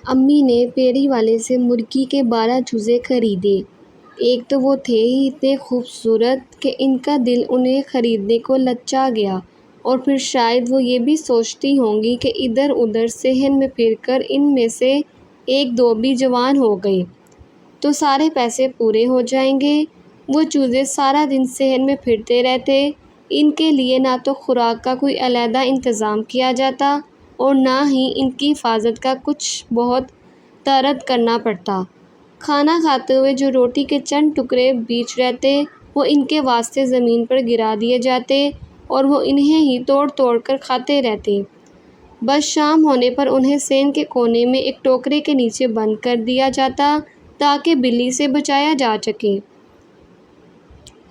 امی نے پیری والے سے مرغی کے 12 چوزے خریدے۔ ایک تو وہ تھے ہی اتنے خوبصورت کہ ان کا دل انہیں خریدنے کو للچا گیا، اور پھر شاید وہ یہ بھی سوچتی ہوں گی کہ ادھر ادھر صحن میں پھر کر ان میں سے ایک دو بھی جوان ہو گئے تو سارے پیسے پورے ہو جائیں گے۔ وہ چوزے سارا دن صحن میں پھرتے رہتے، ان کے لیے نہ تو خوراک کا کوئی علیحدہ انتظام کیا جاتا اور نہ ہی ان کی حفاظت کا کچھ بہت طرد کرنا پڑتا۔ کھانا کھاتے ہوئے جو روٹی کے چند ٹکڑے بیچ رہتے وہ ان کے واسطے زمین پر گرا دیے جاتے اور وہ انہیں ہی توڑ توڑ کر کھاتے رہتے۔ بس شام ہونے پر انہیں صحن کے کونے میں ایک ٹوکرے کے نیچے بند کر دیا جاتا تاکہ بلی سے بچایا جا سکے۔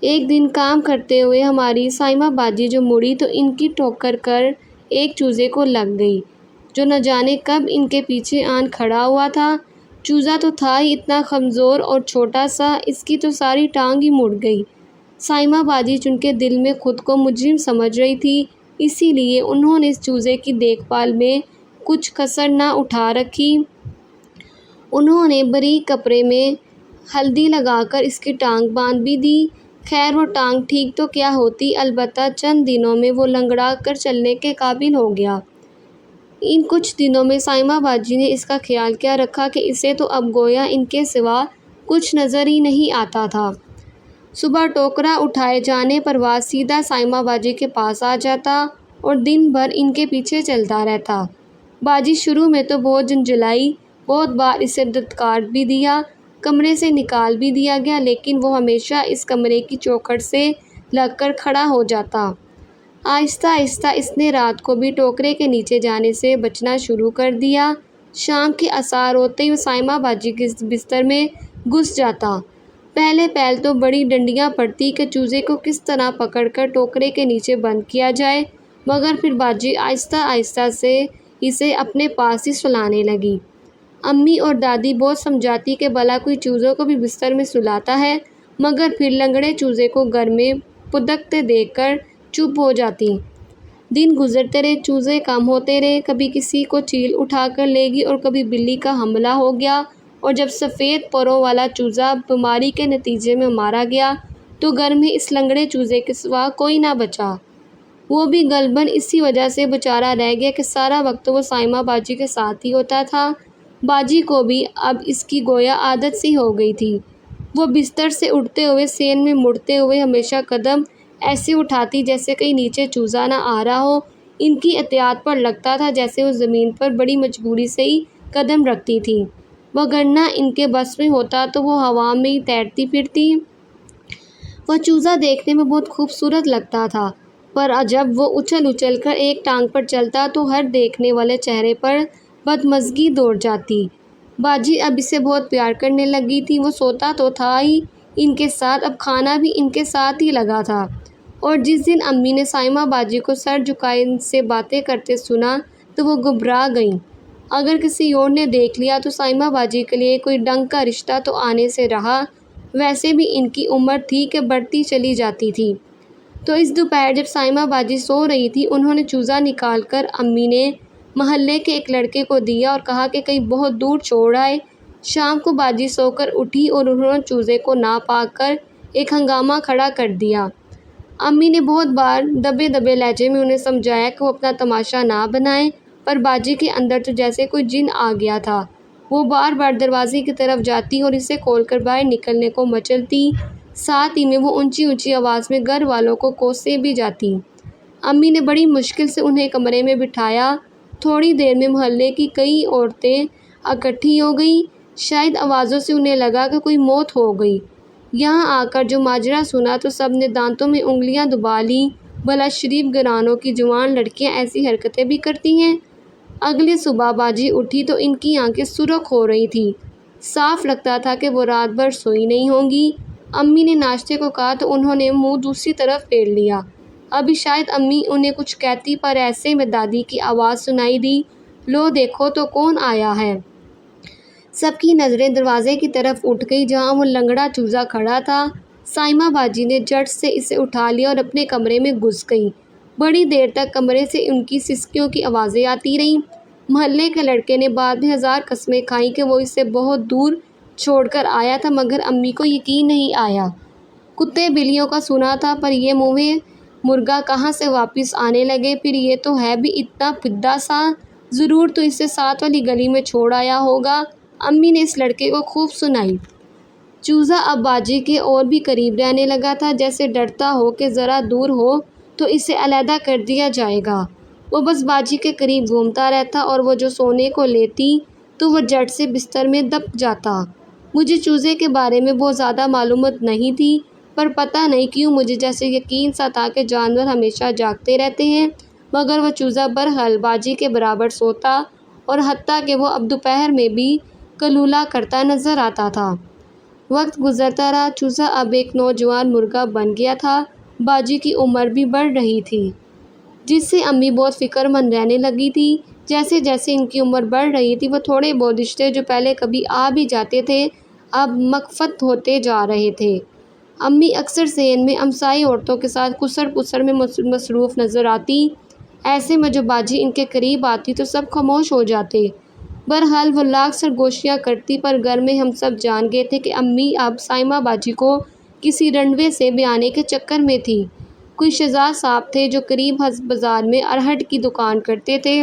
ایک دن کام کرتے ہوئے ہماری سائمہ باجی جو مڑی تو ان کی ٹھوکر کر ایک چوزے کو لگ گئی جو نہ جانے کب ان کے پیچھے آن کھڑا ہوا تھا۔ چوزا تو تھا ہی اتنا کمزور اور چھوٹا سا، اس کی تو ساری ٹانگ ہی مڑ گئی۔ سائمہ باجی چونکہ دل میں خود کو مجرم سمجھ رہی تھی، اسی لیے انہوں نے اس چوزے کی دیکھ بھال میں کچھ کسر نہ اٹھا رکھی۔ انہوں نے باریک کپڑے میں ہلدی لگا کر اس کی ٹانگ باندھ بھی دی۔ خیر وہ ٹانگ ٹھیک تو کیا ہوتی، البتہ چند دنوں میں وہ لنگڑا کر چلنے کے قابل ہو گیا۔ ان کچھ دنوں میں سائمہ باجی نے اس کا خیال کیا رکھا کہ اسے تو اب گویا ان کے سوا کچھ نظر ہی نہیں آتا تھا۔ صبح ٹوکرا اٹھائے جانے پر وہ سیدھا سائمہ باجی کے پاس آ جاتا اور دن بھر ان کے پیچھے چلتا رہتا۔ باجی شروع میں تو بہت جھنجھلائی، بہت بار اسے دھتکار بھی دیا، کمرے سے نکال بھی دیا گیا، لیکن وہ ہمیشہ اس کمرے کی چوکھٹ سے لگ کر کھڑا ہو جاتا۔ آہستہ آہستہ اس نے رات کو بھی ٹوکرے کے نیچے جانے سے بچنا شروع کر دیا۔ شام کے عصار ہوتے ہی وہ سائمہ باجی کے بستر میں گھس جاتا۔ پہلے تو بڑی ڈنڈیاں پڑتی کہ چوزے کو کس طرح پکڑ کر ٹوکرے کے نیچے بند کیا جائے، مگر پھر باجی آہستہ آہستہ سے اسے اپنے پاس ہی سلانے لگی۔ امی اور دادی بہت سمجھاتی کہ بھلا کوئی چوزوں کو بھی بستر میں سلاتا ہے، مگر پھر لنگڑے چوزے کو گھر میں پھدکتے دیکھ کر چپ ہو جاتی۔ دن گزرتے رہے، چوزے کم ہوتے رہے، کبھی کسی کو چیل اٹھا کر لے گئی اور کبھی بلی کا حملہ ہو گیا، اور جب سفید پروں والا چوزا بیماری کے نتیجے میں مارا گیا تو گھر میں اس لنگڑے چوزے کے سوا کوئی نہ بچا۔ وہ بھی غالباً اسی وجہ سے بیچارہ رہ گیا کہ سارا وقت وہ سائمہ باجی کے ساتھ ہی ہوتا تھا۔ باجی کو بھی اب اس کی گویا عادت سی ہو گئی تھی۔ وہ بستر سے اٹھتے ہوئے صحن میں مڑتے ہوئے ہمیشہ قدم ایسے اٹھاتی جیسے کہیں نیچے چوزا نہ آ رہا ہو۔ ان کی احتیاط پر لگتا تھا جیسے وہ زمین پر بڑی مجبوری سے ہی قدم رکھتی تھی، وگرنہ ان کے بس میں ہوتا تو وہ ہوا میں ہی تیرتی پھرتی۔ وہ چوزا دیکھنے میں بہت خوبصورت لگتا تھا، پر جب وہ اچھل اچھل کر ایک ٹانگ پر چلتا تو ہر دیکھنے والے چہرے پر بدمزگی دوڑ جاتی۔ باجی اب اسے بہت پیار کرنے لگی تھی۔ وہ سوتا تو تھا ہی ان کے ساتھ، اب کھانا بھی ان کے ساتھ ہی لگا تھا۔ اور جس دن امی نے سائمہ باجی کو سر جھکائے ان سے باتیں کرتے سنا تو وہ گھبرا گئیں۔ اگر کسی اور نے دیکھ لیا تو سائمہ باجی کے لیے کوئی ڈنگ کا رشتہ تو آنے سے رہا، ویسے بھی ان کی عمر تھی کہ بڑھتی چلی جاتی تھی۔ تو اس دوپہر جب سائمہ باجی سو رہی تھی، انہوں نے چوزا نکال کر امی نے محلے کے ایک لڑکے کو دیا اور کہا کہ کہیں بہت دور چھوڑ آئے۔ شام کو باجی سو کر اٹھی اور انہوں نے چوزے کو نہ پا کر ایک ہنگامہ کھڑا کر دیا۔ امی نے بہت بار دبے دبے لہجے میں انہیں سمجھایا کہ وہ اپنا تماشا نہ بنائیں، پر باجی کے اندر تو جیسے کوئی جن آ گیا تھا۔ وہ بار بار دروازے کی طرف جاتی اور اسے کھول کر باہر نکلنے کو مچلتی، ساتھ ہی میں وہ اونچی اونچی آواز میں گھر والوں کو کوسے بھی جاتی۔ امی نے بڑی مشکل سے انہیں کمرے میں بٹھایا۔ تھوڑی دیر میں محلے کی کئی عورتیں اکٹھی ہو گئیں۔ شاید آوازوں سے انہیں لگا کہ کوئی موت ہو گئی۔ یہاں آ کر جو ماجرا سنا تو سب نے دانتوں میں انگلیاں دبا لیں۔ بھلا شریف گھرانوں کی جوان لڑکیاں ایسی حرکتیں بھی کرتی ہیں؟ اگلی صبح باجی اٹھی تو ان کی آنکھیں سرخ ہو رہی تھیں۔ صاف لگتا تھا کہ وہ رات بھر سوئی نہیں ہوں گی۔ امی نے ناشتے کو کہا تو انہوں نے منہ دوسری طرف پھیر لیا۔ ابھی شاید امی انہیں کچھ کہتی، پر ایسے میں دادی کی آواز سنائی دی، "لو دیکھو تو کون آیا ہے۔" سب کی نظریں دروازے کی طرف اٹھ گئی جہاں وہ لنگڑا چوزا کھڑا تھا۔ سائمہ باجی نے جھٹ سے اسے اٹھا لیا اور اپنے کمرے میں گھس گئی۔ بڑی دیر تک کمرے سے ان کی سسکیوں کی آوازیں آتی رہیں۔ محلے کے لڑکے نے بعد میں 1000 قسمیں کھائیں کہ وہ اسے بہت دور چھوڑ کر آیا تھا، مگر امی کو یقین نہیں آیا۔ کتے بلیوں کا سنا تھا، پر یہ موہے مرغا کہاں سے واپس آنے لگے؟ پھر یہ تو ہے بھی اتنا پھدا سا، ضرور تو اسے ساتھ والی گلی میں چھوڑ آیا ہوگا۔ امی نے اس لڑکے کو خوب سنائی۔ چوزا اب باجی کے اور بھی قریب رہنے لگا تھا، جیسے ڈرتا ہو کہ ذرا دور ہو تو اسے علیحدہ کر دیا جائے گا۔ وہ بس باجی کے قریب گھومتا رہتا، اور وہ جو سونے کو لیتی تو وہ جھٹ سے بستر میں دب جاتا۔ مجھے چوزے کے بارے میں بہت زیادہ معلومات نہیں تھی، پر پتہ نہیں کیوں مجھے جیسے یقین سا تھا کہ جانور ہمیشہ جاگتے رہتے ہیں، مگر وہ چوزا برحال باجی کے برابر سوتا، اور حتیٰ کہ وہ اب دوپہر میں بھی قلولہ کرتا نظر آتا تھا۔ وقت گزرتا رہا، چوزا اب ایک نوجوان مرغا بن گیا تھا۔ باجی کی عمر بھی بڑھ رہی تھی، جس سے امی بہت فکر مند رہنے لگی تھی۔ جیسے جیسے ان کی عمر بڑھ رہی تھی، وہ تھوڑے بہت رشتے جو پہلے کبھی آ بھی جاتے تھے، اب مکفت ہوتے جا رہے تھے۔ امی اکثر صحن میں ہمسائے عورتوں کے ساتھ کسر پسر میں مصروف نظر آتی، ایسے میں جو باجی ان کے قریب آتی تو سب خاموش ہو جاتے۔ بہرحال وہ لاکھ سرگوشیاں کرتی، پر گھر میں ہم سب جان گئے تھے کہ امی اب سائمہ باجی کو کسی رنڈوے سے بیانے کے چکر میں تھی۔ کوئی شہزاد صاحب تھے جو قریب بازار میں ارہٹ کی دکان کرتے تھے۔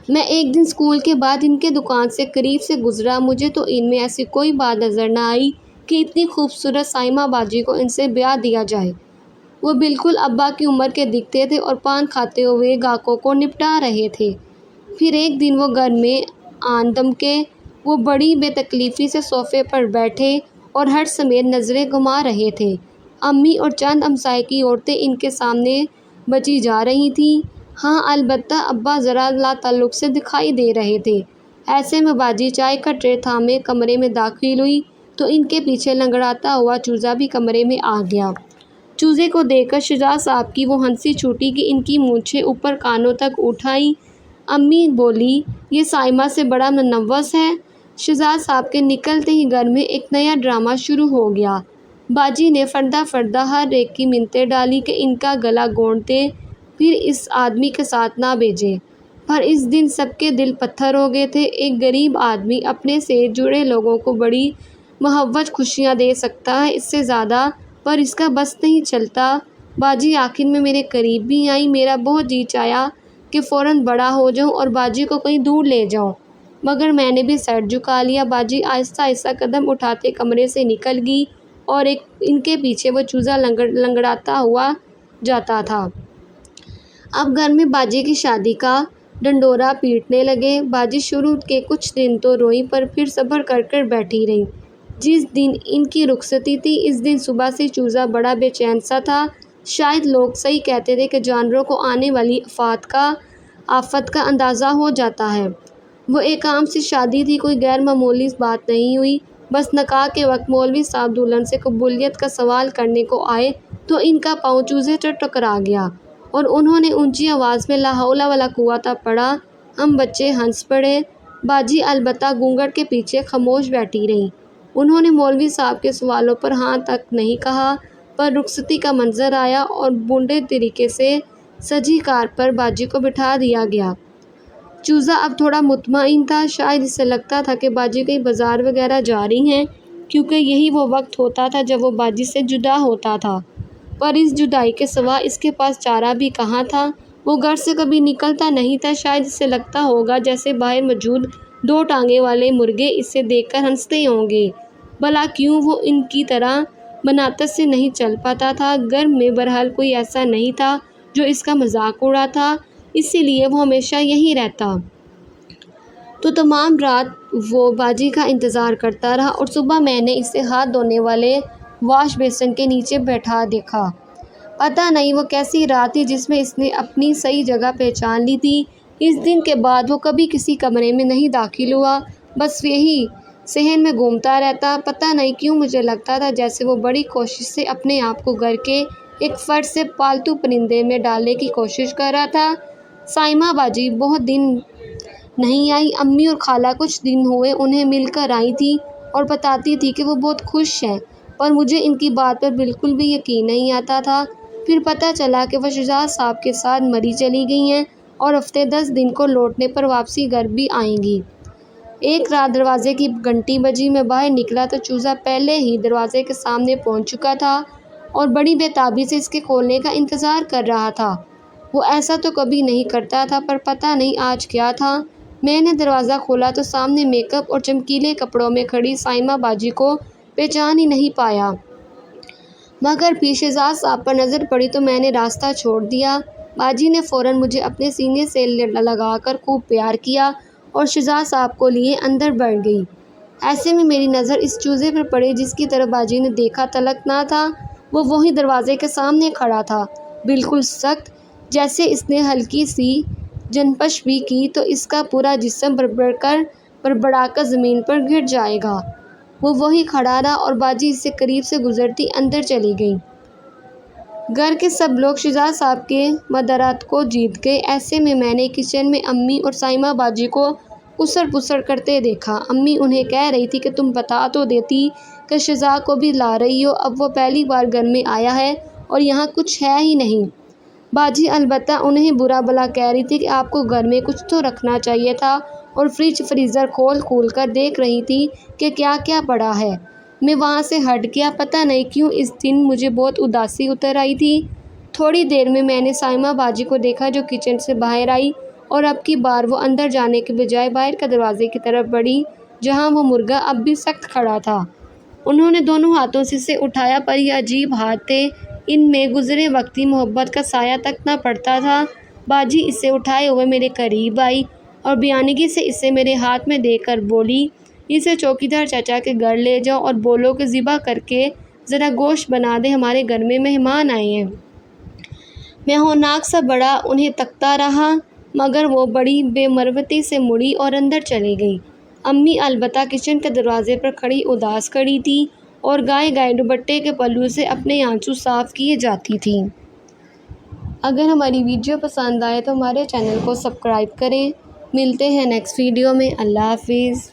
میں ایک دن اسکول کے بعد ان کے دکان سے قریب سے گزرا، مجھے تو ان میں ایسی کوئی بات نظر نہ آئی کہ اتنی خوبصورت سائمہ باجی کو ان سے بیاہ دیا جائے۔ وہ بالکل ابا کی عمر کے دکھتے تھے اور پان کھاتے ہوئے گاہکوں کو نپٹا رہے تھے۔ پھر ایک دن وہ گھر میں آن دمکے۔ وہ بڑی بے تکلیفی سے صوفے پر بیٹھے اور ہر سمیت نظریں گھما رہے تھے۔ امی اور چند ہمسائے کی عورتیں ان کے سامنے بچی جا رہی تھیں۔ ہاں، البتہ ابا ذرا لاتعلق سے دکھائی دے رہے تھے۔ ایسے میں باجی چائے کا ٹرے تھامے کمرے میں داخل ہوئی تو ان کے پیچھے لنگڑاتا ہوا چوزا بھی کمرے میں آ گیا۔ چوزے کو دیکھ کر شہزاد صاحب کی وہ ہنسی چھوٹی کہ ان کی مونچھیں اوپر کانوں تک اٹھ آئیں۔ امی بولی، یہ سائمہ سے بڑا منوس ہے۔ شہزاد صاحب کے نکلتے ہی گھر میں ایک نیا ڈرامہ شروع ہو گیا۔ باجی نے فردہ فردہ ہر ایک کی منتیں ڈالی کہ ان کا گلا گھونٹتے پھر اس آدمی کے ساتھ نہ بھیجیں، پر اس دن سب کے دل پتھر ہو گئے تھے۔ ایک غریب آدمی اپنے سے جڑے لوگوں کو بڑی محوج خوشیاں دے سکتا ہے، اس سے زیادہ، پر اس کا بس نہیں چلتا۔ باجی آخر میں میرے قریب بھی آئی۔ میرا بہت جی چاہا کہ فوراً بڑا ہو جاؤں اور باجی کو کہیں دور لے جاؤں، مگر میں نے بھی سر جھکا لیا۔ باجی آہستہ آہستہ قدم اٹھاتے کمرے سے نکل گئی اور ان کے پیچھے وہ چوزا لنگڑاتا ہوا جاتا تھا۔ اب گھر میں باجی کی شادی کا ڈنڈورا پیٹنے لگے۔ باجی شروع کے کچھ دن تو روئیں، پر پھر صبر کر کر بیٹھی رہیں۔ جس دن ان کی رخصتی تھی، اس دن صبح سے چوزا بڑا بے چین سا تھا۔ شاید لوگ صحیح کہتے تھے کہ جانوروں کو آنے والی آفت کا اندازہ ہو جاتا ہے۔ وہ ایک عام سی شادی تھی، کوئی غیر معمولی بات نہیں ہوئی۔ بس نکاح کے وقت مولوی صاحب دلہن سے قبولیت کا سوال کرنے کو آئے تو ان کا پاؤں چوزے سے ٹکرا گیا اور انہوں نے اونچی آواز میں لا حول ولا قوت پڑھا۔ ہم بچے ہنس پڑے۔ باجی البتہ گھونگھٹ کے پیچھے خاموش بیٹھی رہیں۔ انہوں نے مولوی صاحب کے سوالوں پر ہاں تک نہیں کہا، پر رخصتی کا منظر آیا اور بونڈے طریقے سے سجی کار پر باجی کو بٹھا دیا گیا۔ چوزا اب تھوڑا مطمئن تھا۔ شاید اسے لگتا تھا کہ باجی کہیں بازار وغیرہ جا رہی ہیں، کیونکہ یہی وہ وقت ہوتا تھا جب وہ باجی سے جدا ہوتا تھا، پر اس جدائی کے سوا اس کے پاس چارہ بھی کہاں تھا۔ وہ گھر سے کبھی نکلتا نہیں تھا۔ شاید اسے لگتا ہوگا جیسے باہر موجود 2 ٹانگیں والے مرغے اسے دیکھ کر ہنستے ہوں گے۔ بھلا کیوں وہ ان کی طرح مناطق سے نہیں چل پاتا تھا؟ گھر میں بہرحال کوئی ایسا نہیں تھا جو اس کا مذاق اڑاتا، اسی لیے وہ ہمیشہ یہیں رہتا۔ تو تمام رات وہ باجی کا انتظار کرتا رہا اور صبح میں نے اسے ہاتھ دھونے والے واش بیسن کے نیچے بیٹھا دیکھا۔ پتہ نہیں وہ کیسی رات تھی جس میں اس نے اپنی صحیح جگہ پہچان لی تھی۔ اس دن کے بعد وہ کبھی کسی کمرے میں نہیں داخل ہوا، بس یہی صحن میں گھومتا رہتا۔ پتہ نہیں کیوں مجھے لگتا تھا جیسے وہ بڑی کوشش سے اپنے آپ کو گھر کے ایک فرد سے پالتو پرندے میں ڈالنے کی کوشش کر رہا تھا۔ سائمہ باجی بہت دن نہیں آئی۔ امی اور خالہ کچھ دن ہوئے انہیں مل کر آئی تھیں اور بتاتی تھی کہ وہ بہت خوش ہیں، پر مجھے ان کی بات پر بالکل بھی یقین نہیں آتا تھا۔ پھر پتہ چلا کہ وہ شہزاد صاحب کے ساتھ مری چلی گئی ہیں۔ اور ہفتے 10 دن کو لوٹنے پر واپسی گھر بھی آئیں گی۔ ایک رات دروازے کی گھنٹی بجی، میں باہر نکلا تو چوزا پہلے ہی دروازے کے سامنے پہنچ چکا تھا اور بڑی بے تابی سے اس کے کھولنے کا انتظار کر رہا تھا۔ وہ ایسا تو کبھی نہیں کرتا تھا، پر پتہ نہیں آج کیا تھا۔ میں نے دروازہ کھولا تو سامنے میک اپ اور چمکیلے کپڑوں میں کھڑی سائمہ باجی کو پہچان ہی نہیں پایا، مگر پھر شہزاد صاحب پر نظر پڑی تو میں نے راستہ چھوڑ دیا۔ باجی نے فوراً مجھے اپنے سینے سے لگا کر خوب پیار کیا اور شہزاد صاحب کو لیے اندر بڑھ گئی۔ ایسے میں میری نظر اس چوزے پر پڑی جس کی طرف باجی نے دیکھا تلک نہ تھا۔ وہ وہی دروازے کے سامنے کھڑا تھا، بالکل سخت، جیسے اس نے ہلکی سی جنپش بھی کی تو اس کا پورا جسم بڑبڑا کر زمین پر گر جائے گا۔ وہ وہیں کھڑا رہا اور باجی اس سے قریب سے گزرتی اندر چلی گئی۔ گھر کے سب لوگ شہزاد صاحب کے مدارات کو جیت گئے۔ ایسے میں نے کچن میں امی اور سائمہ باجی کو اسر پسر کرتے دیکھا۔ امی انہیں کہہ رہی تھی کہ تم بتا تو دیتی کہ شہزاد کو بھی لا رہی ہو، اب وہ پہلی بار گھر میں آیا ہے اور یہاں کچھ ہے ہی نہیں۔ باجی البتہ انہیں برا بھلا کہہ رہی تھی کہ آپ کو گھر میں کچھ تو رکھنا چاہیے تھا، اور فریج فریزر کھول کر دیکھ رہی تھی کہ کیا کیا پڑا ہے۔ میں وہاں سے ہٹ گیا۔ پتہ نہیں کیوں اس دن مجھے بہت اداسی اتر آئی تھی۔ تھوڑی دیر میں نے سائمہ باجی کو دیکھا جو کچن سے باہر آئی، اور اب کی بار وہ اندر جانے کے بجائے باہر کے دروازے کی طرف بڑھی جہاں وہ مرغا اب بھی سخت کھڑا تھا۔ انہوں نے دونوں ہاتھوں سے اسے اٹھایا، پر یہ عجیب ہاتھ تھے، ان میں گزرے وقت کی محبت کا سایہ تک نہ پڑتا تھا۔ باجی اسے اٹھائے ہوئے میرے قریب آئی اور بیانگی سے اسے میرے ہاتھ میں دے کر بولی، اسے چوکیدار چچا کے گھر لے جاؤ اور بولو کہ ذبح کر کے ذرا گوشت بنا دے، ہمارے گھر میں مہمان آئے ہیں۔ میں ہونہاک سا بڑا انہیں تکتا رہا، مگر وہ بڑی بے مروتی سے مڑی اور اندر چلی گئی۔ امی البتہ کچن کے دروازے پر کھڑی اداس کھڑی تھی اور گائے دوپٹے کے پلو سے اپنے آنسو صاف کیے جاتی تھیں۔ اگر ہماری ویڈیو پسند آئے تو ہمارے چینل کو سبسکرائب کریں۔ ملتے ہیں نیکسٹ ویڈیو میں۔ اللہ حافظ۔